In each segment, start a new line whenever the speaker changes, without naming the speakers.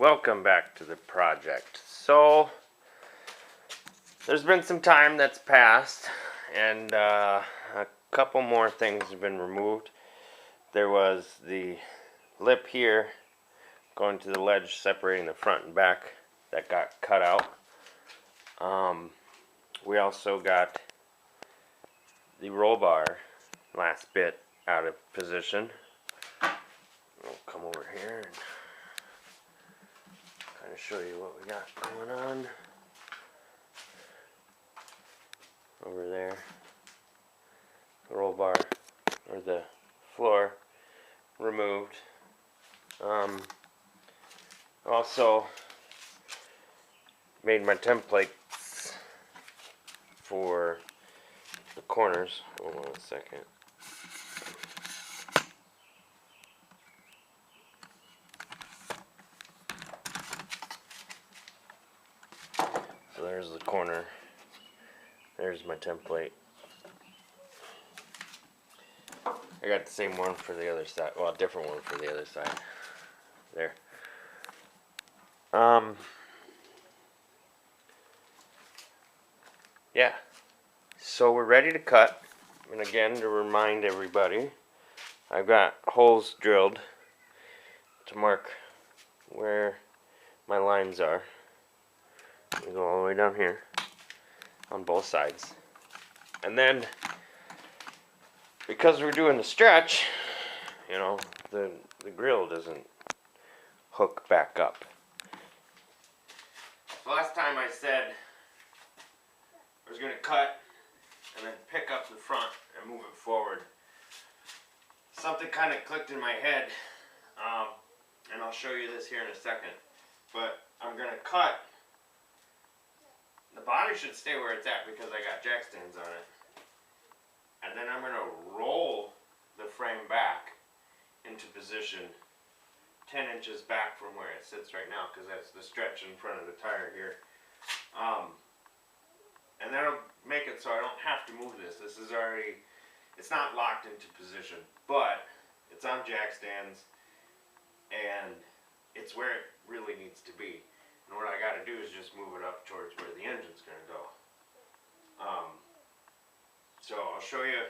welcome back to the project. So, there's been some time that's passed, and a couple more things have been removed. There was the lip here going to the ledge separating the front and back that got cut out. We also got the roll bar last bit out of position. We'll come over here and kind of show you what we got going on over there. The roll bar, or the floor, removed. Also made my templates for the corners. Hold on a second. So there's the corner. There's my template. I got the same one for the other side. Well, a different one for the other side. There. Yeah. So we're ready to cut. And again, to remind everybody, I've got holes drilled to mark where my lines are. They go all the way down here on both sides. And then, because we're doing the stretch, you know, the grill doesn't hook back up. So last time I said I was going to cut and then pick up the front and move it forward. Something kind of clicked in my head, and I'll show you this here in a second. But I'm going to cut. The body should stay where it's at because I got jack stands on it. And then I'm going to roll the frame back into position 10 inches back from where it sits right now, because that's the stretch in front of the tire here. And that'll make it so I don't have to move this. This is already, it's not locked into position, but it's on jack stands and it's where it really needs to be. And what I got to do is just move it up towards where the engine's going to go. So I'll show you,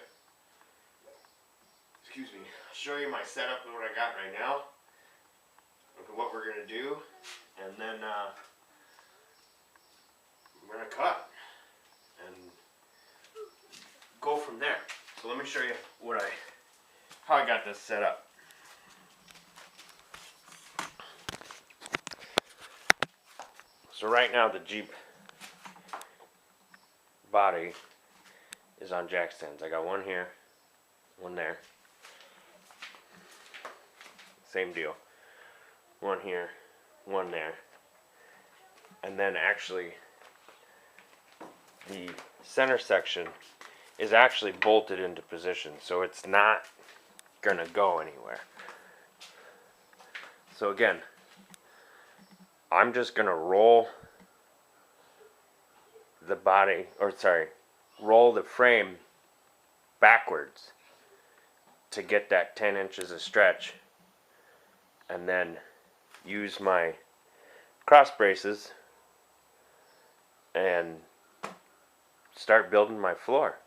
I'll show you my setup and what I got right now, what we're going to do, and then we're going to cut and go from there. So let me show you how I got this set up. So right now the Jeep body is on jack stands. I got one here, one there. Same deal. One here, one there. And then actually the center section is actually bolted into position, so it's not gonna go anywhere. So again, I'm just gonna roll the body, roll the frame backwards to get that 10 inches of stretch, and then use my cross braces and start building my floor.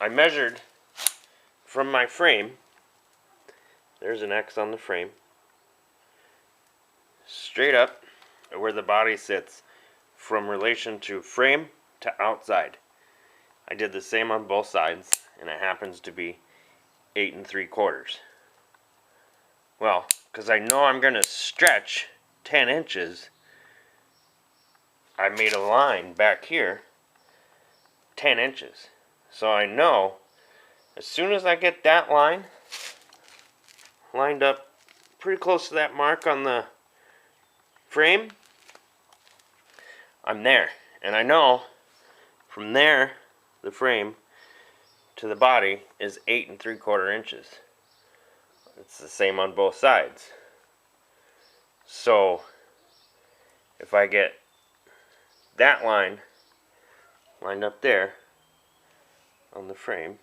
I measured from my frame, there's an X on the frame, straight up where the body sits from relation to frame to outside. I did the same on both sides, and it happens to be 8 3/4. Well, because I know I'm going to stretch 10 inches, I made a line back here 10 inches. So I know as soon as I get that line lined up pretty close to that mark on the frame, I'm there. And I know from there, the frame to the body is 8 3/4 inches. It's the same on both sides. So if I get that line lined up there on the frame,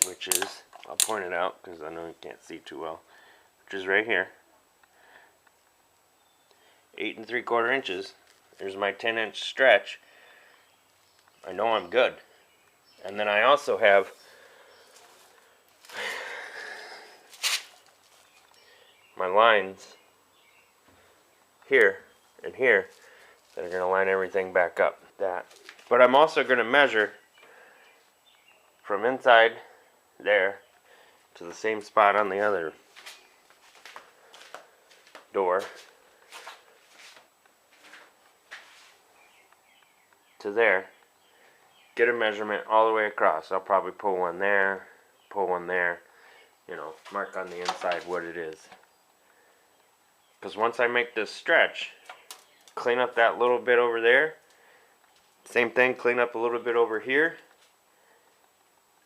which is, I'll point it out because I know you can't see too well, which is right here, 8 3/4 inches. There's my 10-inch stretch. I know I'm good. And then I also have my lines here and here that are going to line everything back up. But I'm also going to measure from inside there to the same spot on the other door to there. Get a measurement all the way across. I'll probably pull one there, you know, mark on the inside what it is. Because once I make this stretch, clean up that little bit over there, same thing, clean up a little bit over here,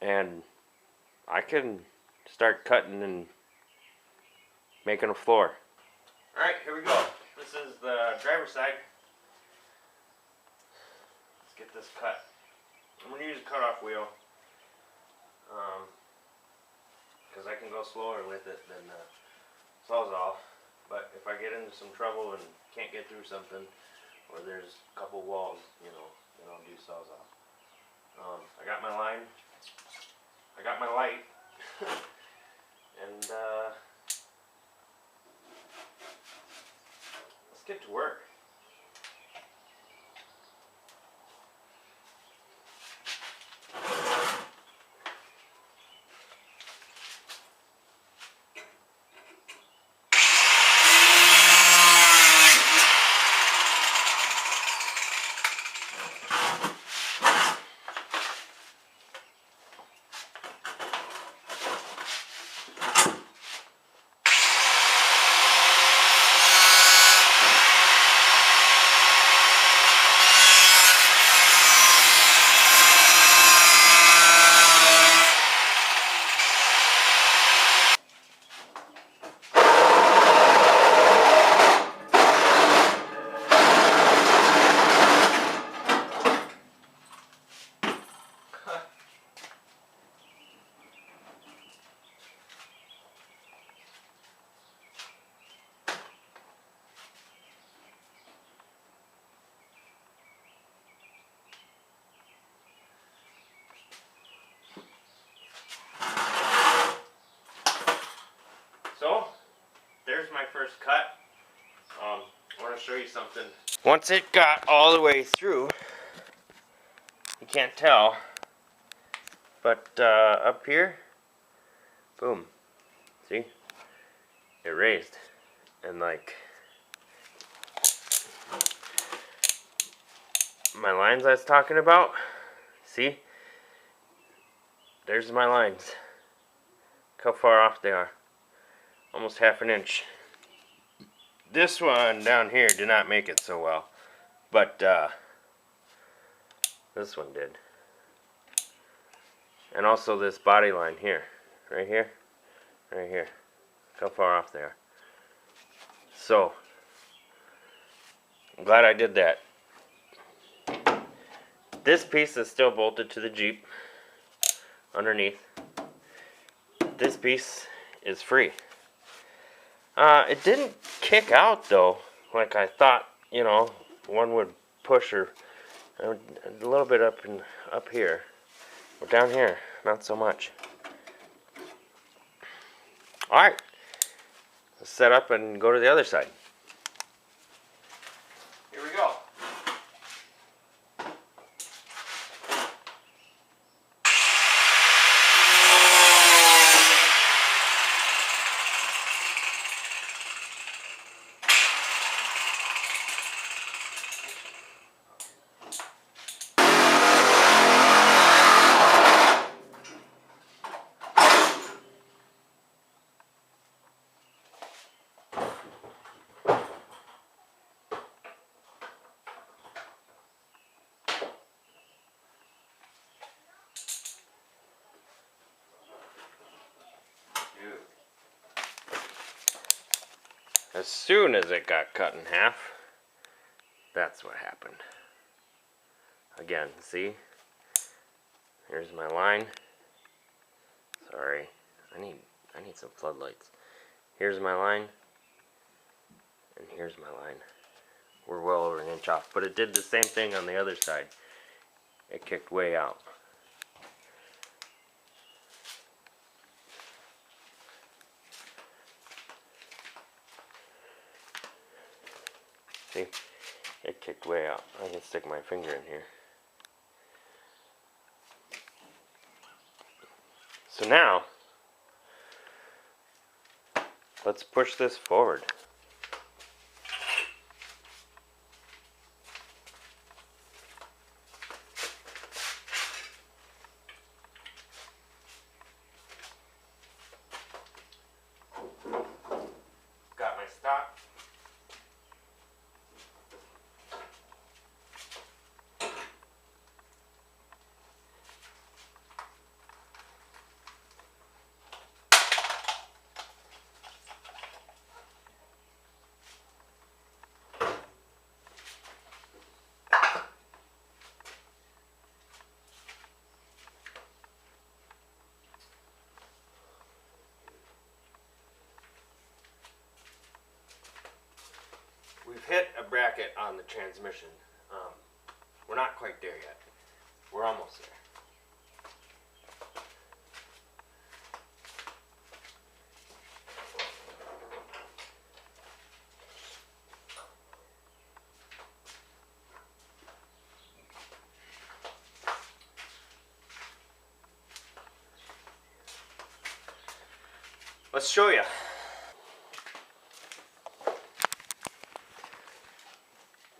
and I can start cutting and making a floor. Alright, here we go. This is the driver's side. Let's get this cut. I'm going to use a cutoff wheel because I can go slower with it than Sawzall. But if I get into some trouble and can't get through something, or there's a couple walls, you know, then I'll do Sawzall. I got my line. I got my light. And let's get to work. So, there's my first cut. I want to show you something. Once it got all the way through, you can't tell, but up here, boom, see, it raised, and like, my lines I was talking about, see, there's my lines. Look how far off they are. Almost half an inch. This one down here did not make it so well, but this one did. And also this body line here, right here, right here. Look how far off they are. So, I'm glad I did that. This piece is still bolted to the Jeep underneath. This piece is free. It didn't kick out though, like I thought, you know, one would push or a little bit up here. But down here, not so much. Alright, let's set up and go to the other side. Here we go. As soon as it got cut in half, that's what happened. Again, see? Here's my line. Sorry, I need some floodlights. Here's my line, and here's my line. we're well over an inch off. But it did the same thing on the other side. It kicked way out. See? It kicked way out. I can stick my finger in here. So now, let's push this forward. Got my stop. We've hit a bracket on the transmission. We're not quite there yet. We're almost there. Let's show you.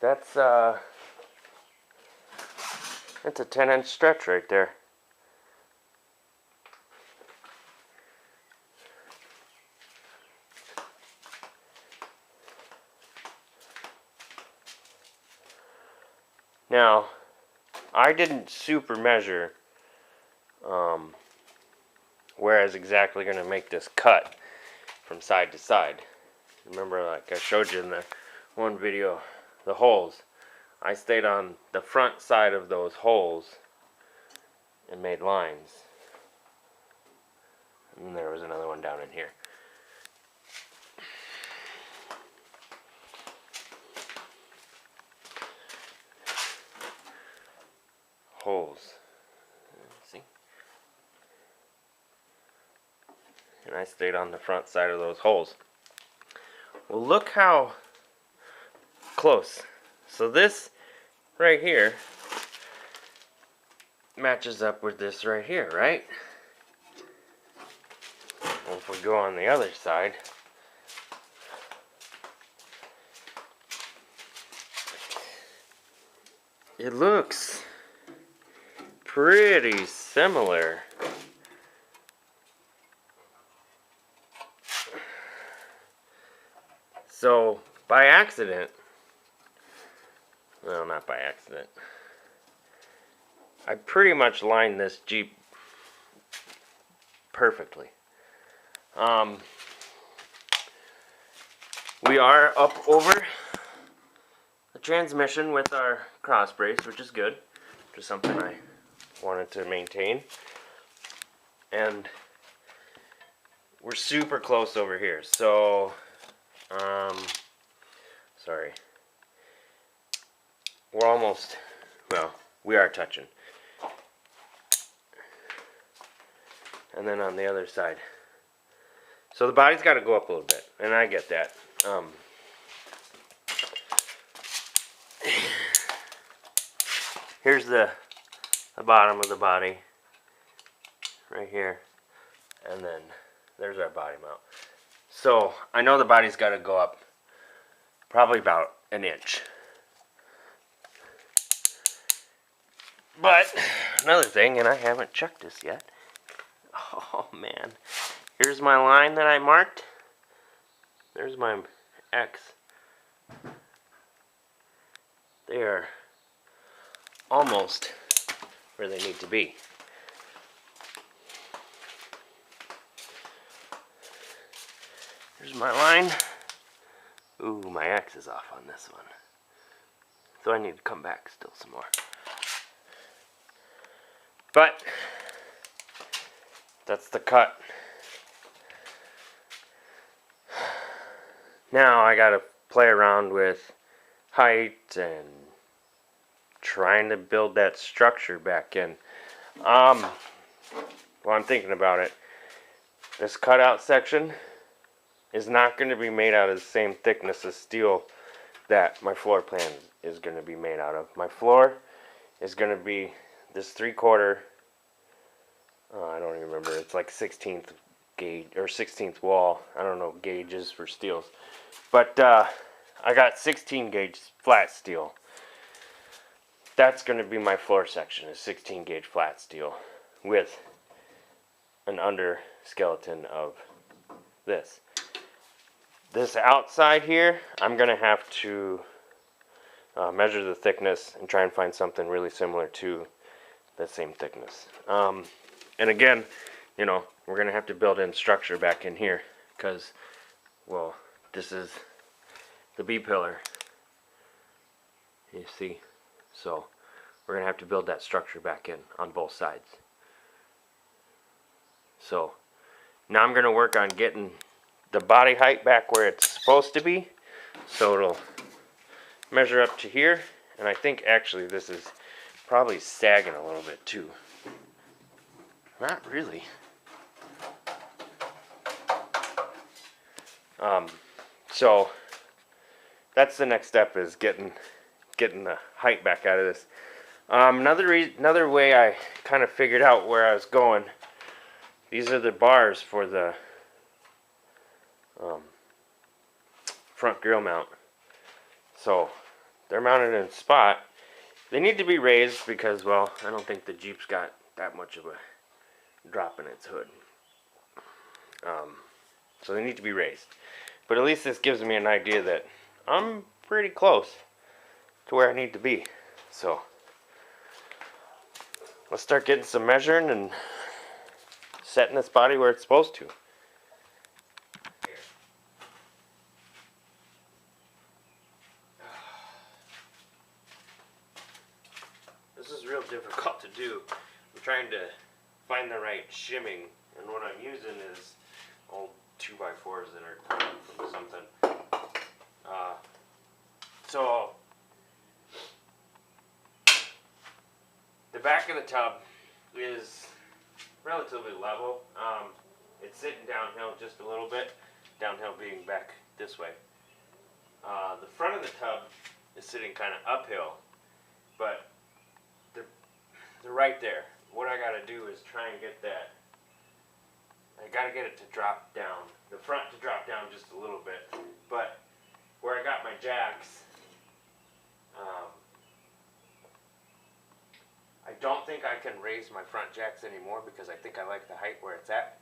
That's a 10-inch stretch right there. Now, I didn't super measure where I was exactly going to make this cut from side to side. Remember, like I showed you in the one video, the holes. I stayed on the front side of those holes and made lines. And then there was another one down in here. Holes. See? And I stayed on the front side of those holes. Well, look how close. So this right here matches up with this right here, right? Well, if we go on the other side, it looks pretty similar. So, by accident, well, not by accident, I pretty much lined this Jeep perfectly. We are up over the transmission with our cross brace, which is good. Just something I wanted to maintain. And we're super close over here. So, sorry. We're almost, well, we are touching. And then on the other side. So the body's got to go up a little bit, and I get that. Here's the bottom of the body, right here, and then there's our body mount. So I know the body's got to go up probably about an inch. But another thing, and I haven't checked this yet. Oh man, here's my line that I marked. There's my X. They are almost where they need to be. Here's my line. Ooh, my X is off on this one. So I need to come back still some more. But that's the cut. Now I gotta play around with height and trying to build that structure back in. Well, I'm thinking about it. This cutout section is not going to be made out of the same thickness of steel that my floor plan is going to be made out of. My floor is going to be this 3/4, I don't even remember, it's like 16th gauge or 16th wall. I don't know gauges for steels. But I got 16 gauge flat steel. That's going to be my floor section, is 16 gauge flat steel with an under skeleton of this. This outside here, I'm going to have to measure the thickness and try and find something really similar to the same thickness. And again, you know, we're going to have to build in structure back in here because, well, this is the B-pillar, you see. So we're going to have to build that structure back in on both sides. So now I'm going to work on getting the body height back where it's supposed to be, so it'll measure up to here. And I think actually this is probably sagging a little bit too. Not really. So that's the next step, is getting the height back out of this. Another way I kind of figured out where I was going. These are the bars for the front grill mount. So they're mounted in a spot. They need to be raised because, well, I don't think the Jeep's got that much of a drop in its hood. So they need to be raised. But at least this gives me an idea that I'm pretty close to where I need to be. So let's start getting some measuring and setting this body where it's supposed to. This is real difficult to do. I'm trying to find the right shimming, and what I'm using is old 2x4s that are cut from something. So the back of the tub is relatively level. It's sitting downhill just a little bit, downhill being back this way. The front of the tub is sitting kind of uphill, but they're right there. What I gotta do is try and get that, I gotta get it to drop down, the front to drop down just a little bit, but where I got my jacks, I don't think I can raise my front jacks anymore because I think I like the height where it's at.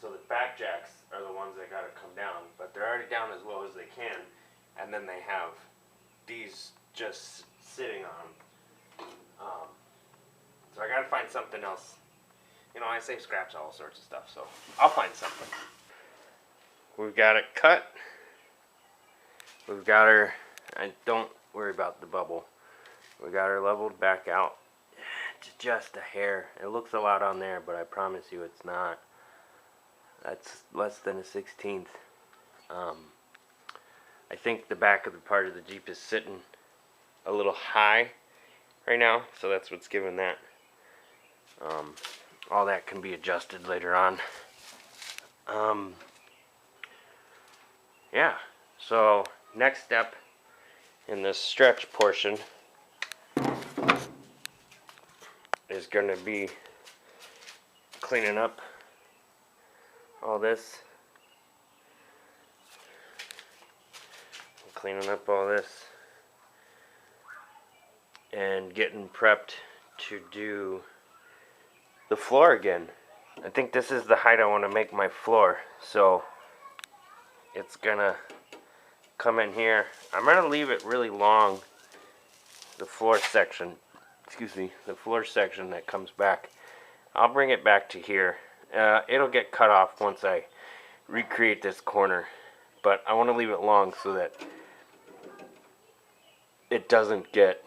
So the back jacks are the ones that gotta come down, but they're already down as low as they can, and then they have these just sitting on them. So I gotta find something else. You know, I save scraps, all sorts of stuff, so I'll find something. We've got it cut. We've got her, and don't worry about the bubble. We got her leveled back out. It's just a hair. It looks a lot on there, but I promise you it's not. That's less than a 16th. I think the back of the part of the Jeep is sitting a little high right now, so that's what's giving that. All that can be adjusted later on. Yeah, so next step in this stretch portion is going to be cleaning up all this. Cleaning up all this and getting prepped to do the floor again. I think this is the height I want to make my floor, so it's gonna come in here. I'm gonna leave it really long, the floor section, the floor section that comes back. I'll bring it back to here. It'll get cut off once I recreate this corner, but I want to leave it long so that it doesn't get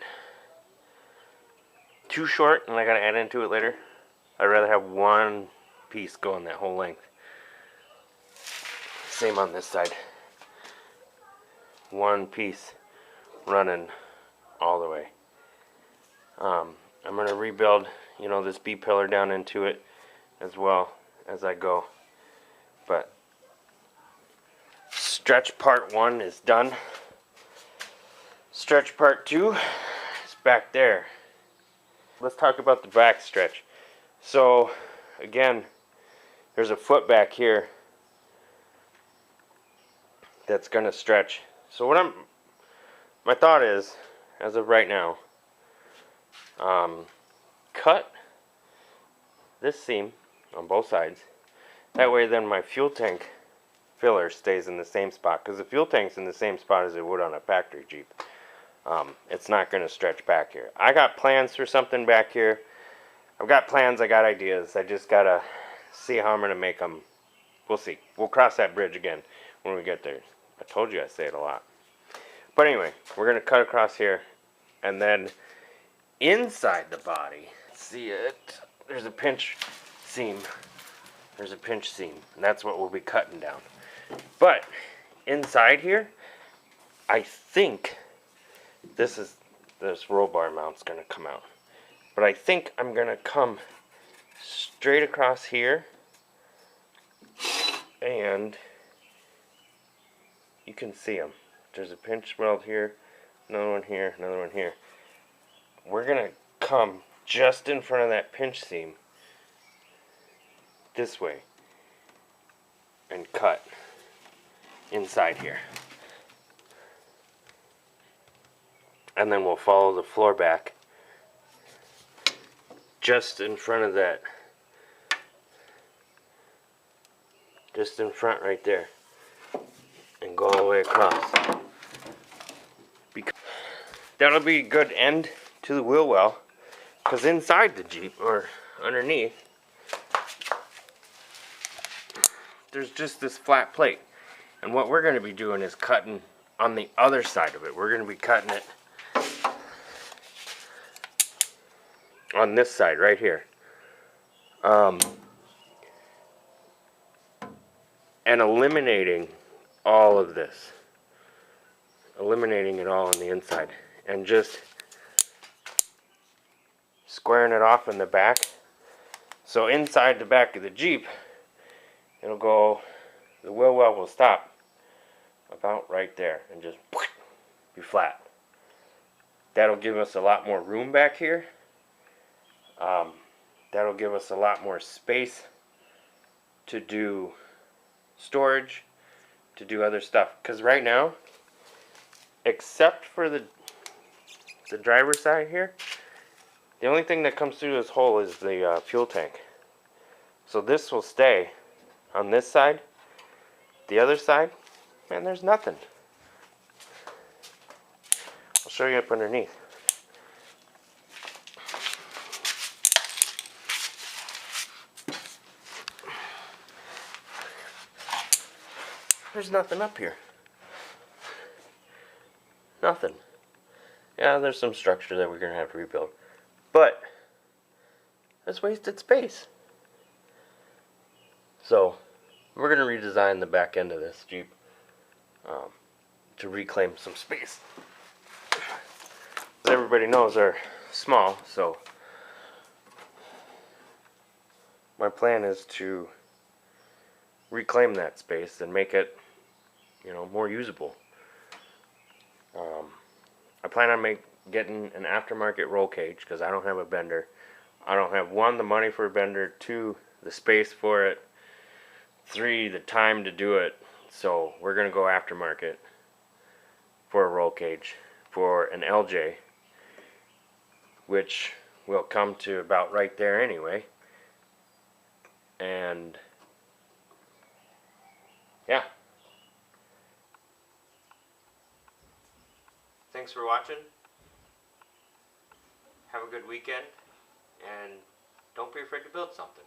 too short and I gotta add into it later. I'd rather have one piece going that whole length. Same on this side. One piece running all the way. I'm going to rebuild, you know, this B-pillar down into it as well as I go. But stretch part 1 is done. Stretch part 2 is back there. Let's talk about the back stretch. So again, there's a foot back here that's going to stretch. So my thought is, as of right now, cut this seam on both sides. That way then my fuel tank filler stays in the same spot, because the fuel tank's in the same spot as it would on a factory Jeep. It's not going to stretch back here. I got plans for something back here. I've got plans, I got ideas. I just gotta see how I'm going to make them. We'll see. We'll cross that bridge again when we get there. I told you I say it a lot. But anyway, we're going to cut across here, and then inside the body, see it, there's a pinch seam. There's a pinch seam, and that's what we'll be cutting down. But inside here, I think this roll bar mount's going to come out. But I think I'm going to come straight across here, and you can see them. There's a pinch weld here, another one here, another one here. We're going to come just in front of that pinch seam this way and cut inside here. And then we'll follow the floor back just in front of that. Just in front right there. And go all the way across. That'll be a good end to the wheel well, because inside the Jeep, or underneath, there's just this flat plate. And what we're going to be doing is cutting on the other side of it. We're going to be cutting it on this side right here. And eliminating all of this. Eliminating it all on the inside. And just squaring it off in the back. So inside the back of the Jeep, it'll go, the wheel well will stop about right there and just be flat. That'll give us a lot more room back here. That'll give us a lot more space to do storage, to do other stuff. Because right now, except for the driver's side here, the only thing that comes through this hole is the fuel tank. So this will stay on this side. The other side, man, there's nothing. I'll show you up underneath. There's nothing up here. Nothing. Yeah, there's some structure that we're going to have to rebuild. But that's wasted space. So we're going to redesign the back end of this Jeep to reclaim some space. As everybody knows, they're small, so my plan is to reclaim that space and make it, you know, more usable. I plan on getting an aftermarket roll cage because I don't have a bender. I don't have, 1, the money for a bender, 2, the space for it, 3, the time to do it. So we're going to go aftermarket for a roll cage for an LJ, which will come to about right there anyway. And yeah. Thanks for watching. Have a good weekend, and don't be afraid to build something.